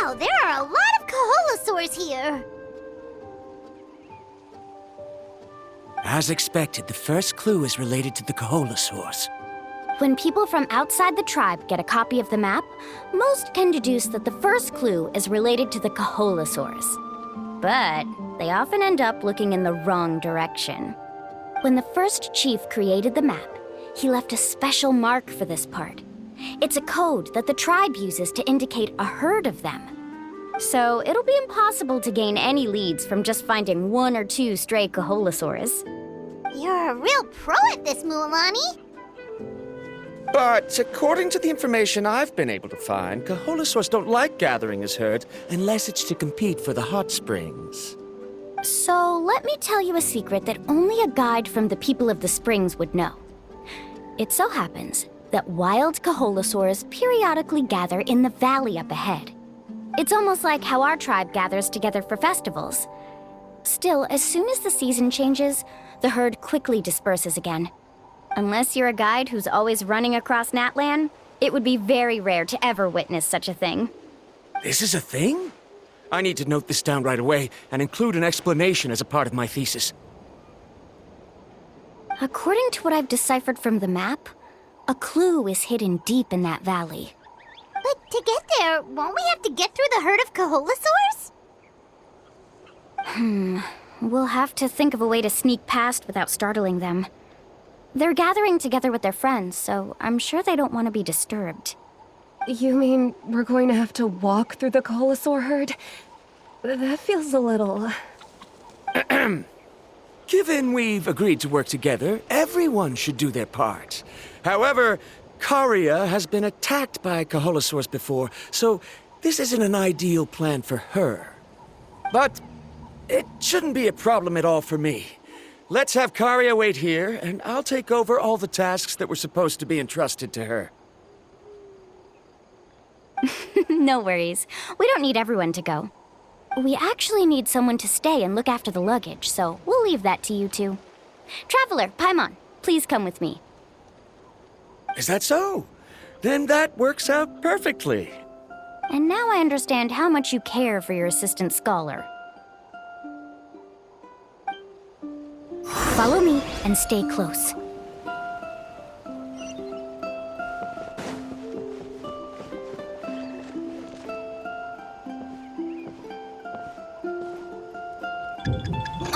Wow, there are a lot of koholasaurs here. As expected, the first clue is related to the koholasaurs. When people from outside the tribe get a copy of the map, most can deduce that the first clue is related to the koholasaurs. But they often end up looking in the wrong direction. When the first chief created the map, he left a special mark for this part. It's a code that the tribe uses to indicate a herd of them. So it'll be impossible to gain any leads from just finding 1 or 2 stray koholasaurs. You're a real pro at this, Mualani. But according to the information I've been able to find, koholasaurs don't like gathering as herds unless it's to compete for the hot springs. So let me tell you a secret that only a guide from the people of the springs would know. It so happens that wild koholasaurs periodically gather in the valley up ahead. It's almost like how our tribe gathers together for festivals. Still, as soon as the season changes, the herd quickly disperses again. Unless you're a guide who's always running across Natlan, it would be very rare to ever witness such a thing. This is a thing? I need to note this down right away and include an explanation as a part of my thesis. According to what I've deciphered from the map, a clue is hidden deep in that valley. But to get there, won't we have to get through the herd of koholasaurs? We'll have to think of a way to sneak past without startling them. They're gathering together with their friends, so I'm sure they don't want to be disturbed. You mean we're going to have to walk through the koholasaur herd? That feels a little... Given we've agreed to work together, everyone should do their part. However, Karia has been attacked by koholasaurs before, so this isn't an ideal plan for her. But it shouldn't be a problem at all for me. Let's have Karia wait here, and I'll take over all the tasks that were supposed to be entrusted to her. No worries. We don't need everyone to go. We actually need someone to stay and look after the luggage, so we'll leave that to you two. Traveler, Paimon, please come with me. Is that so? Then that works out perfectly. And now I understand how much you care for your assistant scholar. Follow me and stay close.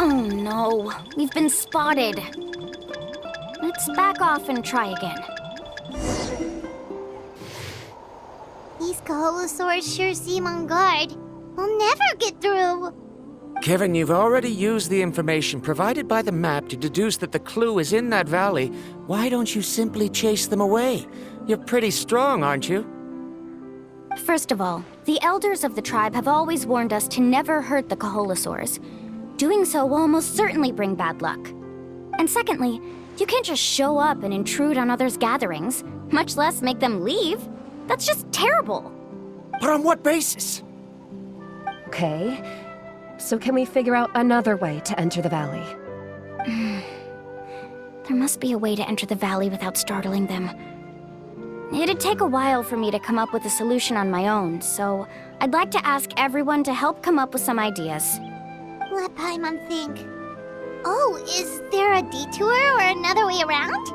Oh no, we've been spotted. Let's back off and try again. These koholasaurs sure seem on guard. We'll never get through. Kevin, you've already used the information provided by the map to deduce that the clue is in that valley. Why don't you simply chase them away? You're pretty strong, aren't you? First of all, the elders of the tribe have always warned us to never hurt the koholasaurs. Doing so will almost certainly bring bad luck. And secondly, you can't just show up and intrude on others' gatherings, much less make them leave. That's just terrible. But on what basis? Okay. So can we figure out another way to enter the valley? There must be a way to enter the valley without startling them. It'd take a while for me to come up with a solution on my own, so I'd like to ask everyone to help come up with some ideas. Let Paimon think. Oh, is there a detour or another way around?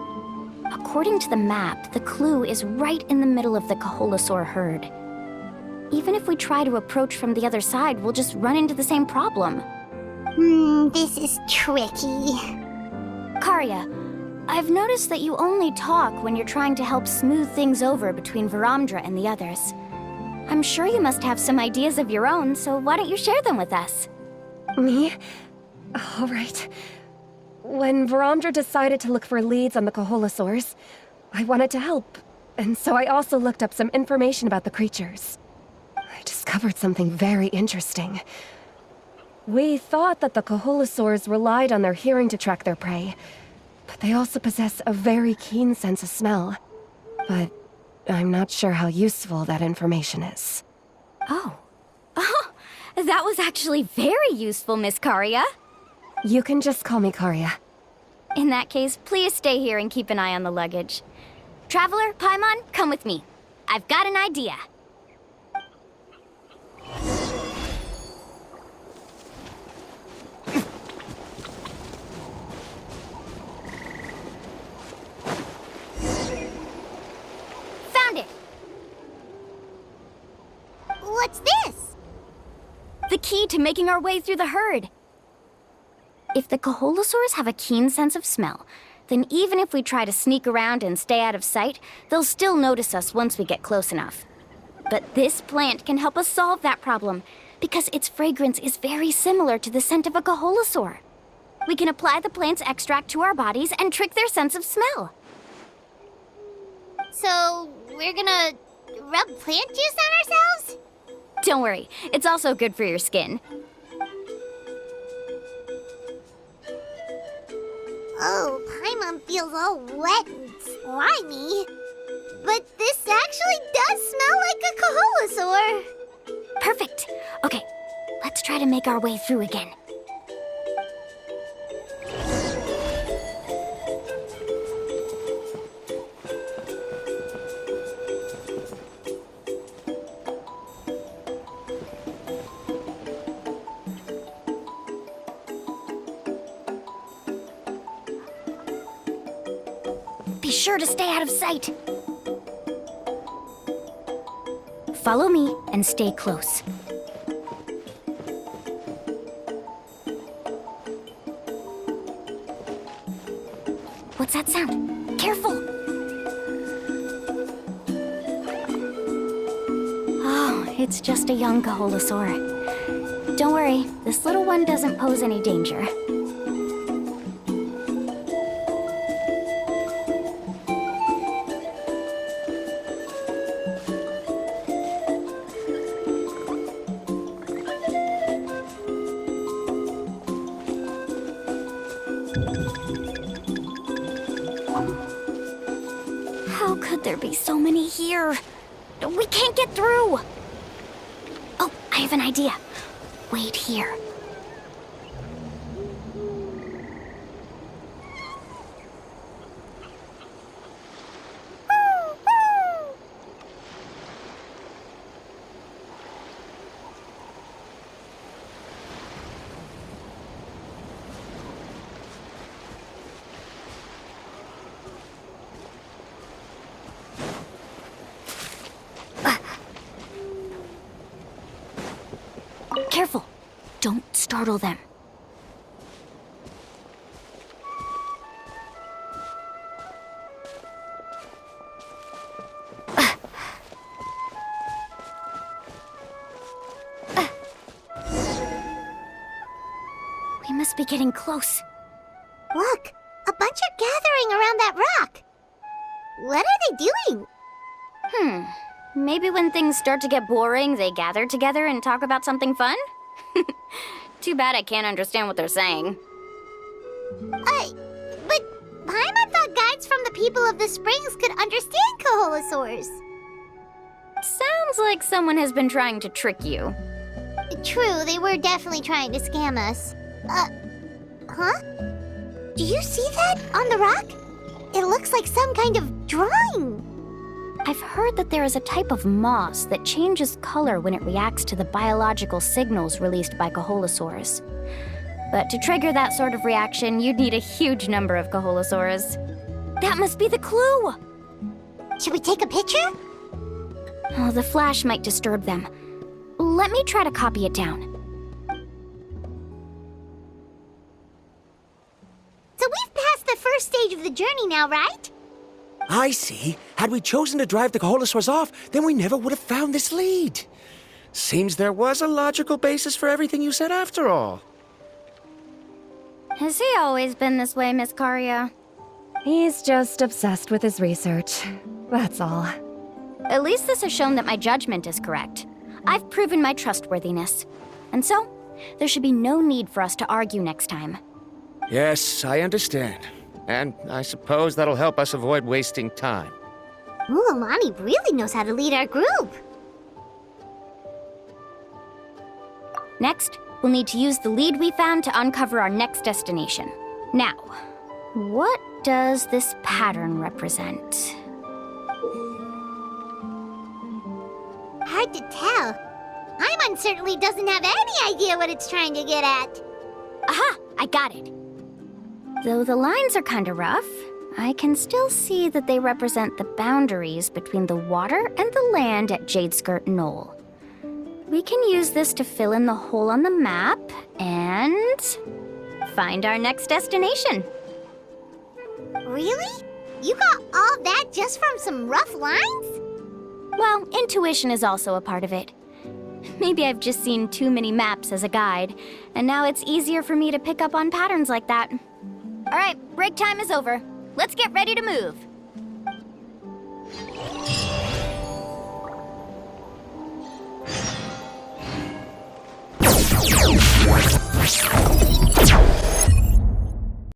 According to the map, the clue is right in the middle of the koholasaur herd. Even if we try to approach from the other side, we'll just run into the same problem. This is tricky. Karia, I've noticed that you only talk when you're trying to help smooth things over between Varamdra and the others. I'm sure you must have some ideas of your own, so why don't you share them with us? Me? All right. When Varamdra decided to look for leads on the koholasaurs, I wanted to help. And so I also looked up some information about the creatures. I discovered something very interesting. We thought that the koholasaurs relied on their hearing to track their prey, but they also possess a very keen sense of smell. But I'm not sure how useful that information is. Oh, that was actually very useful, Miss Karia. You can just call me Karia. In that case, please stay here and keep an eye on the luggage. Traveler, Paimon, come with me. I've got an idea. What's this? The key to making our way through the herd. If the koholasaurs have a keen sense of smell, then even if we try to sneak around and stay out of sight, they'll still notice us once we get close enough. But this plant can help us solve that problem, because its fragrance is very similar to the scent of a koholasaur. We can apply the plant's extract to our bodies and trick their sense of smell. So, we're gonna rub plant juice on ourselves? Don't worry, it's also good for your skin. Oh, paimon feels all wet and slimy. But this actually does smell like a koholasaur. Perfect. Okay, let's try to make our way through again. Be sure to stay out of sight. Follow me and stay close. What's that sound? Careful! Oh, it's just a young koholasaur. Don't worry, this little one doesn't pose any danger. How could there be so many here? We can't get through! Oh, I have an idea. Wait here. Careful! Don't startle them. We must be getting close. Look, a bunch are gathering around that rock. What are they doing? Maybe when things start to get boring, they gather together and talk about something fun? Too bad I can't understand what they're saying. But Paimon thought guides from the people of the springs could understand koholasaurs. Sounds like someone has been trying to trick you. True, they were definitely trying to scam us. Huh? Do you see that on the rock? It looks like some kind of drawing. I've heard that there is a type of moss that changes color when it reacts to the biological signals released by koholasaurs. But to trigger that sort of reaction, you'd need a huge number of koholasaurs. That must be the clue! Should we take a picture? Oh, the flash might disturb them. Let me try to copy it down. So we've passed the first stage of the journey now, right? I see. Had we chosen to drive the koholasaurs off, then we never would have found this lead. Seems there was a logical basis for everything you said after all. Has he always been this way, Miss Karia? He's just obsessed with his research. That's all. At least this has shown that my judgment is correct. I've proven my trustworthiness. And so, there should be no need for us to argue next time. Yes, I understand. And I suppose that'll help us avoid wasting time. Amani really knows how to lead our group. Next, we'll need to use the lead we found to uncover our next destination. Now, what does this pattern represent? Hard to tell. Paimon certainly doesn't have any idea what it's trying to get at. Aha! I got it! Though the lines are kinda rough, I can still see that they represent the boundaries between the water and the land at Jadeskirt Knoll. We can use this to fill in the hole on the map and find our next destination. Really? You got all that just from some rough lines? Well, intuition is also a part of it. Maybe I've just seen too many maps as a guide, and now it's easier for me to pick up on patterns like that. All right, break time is over. Let's get ready to move.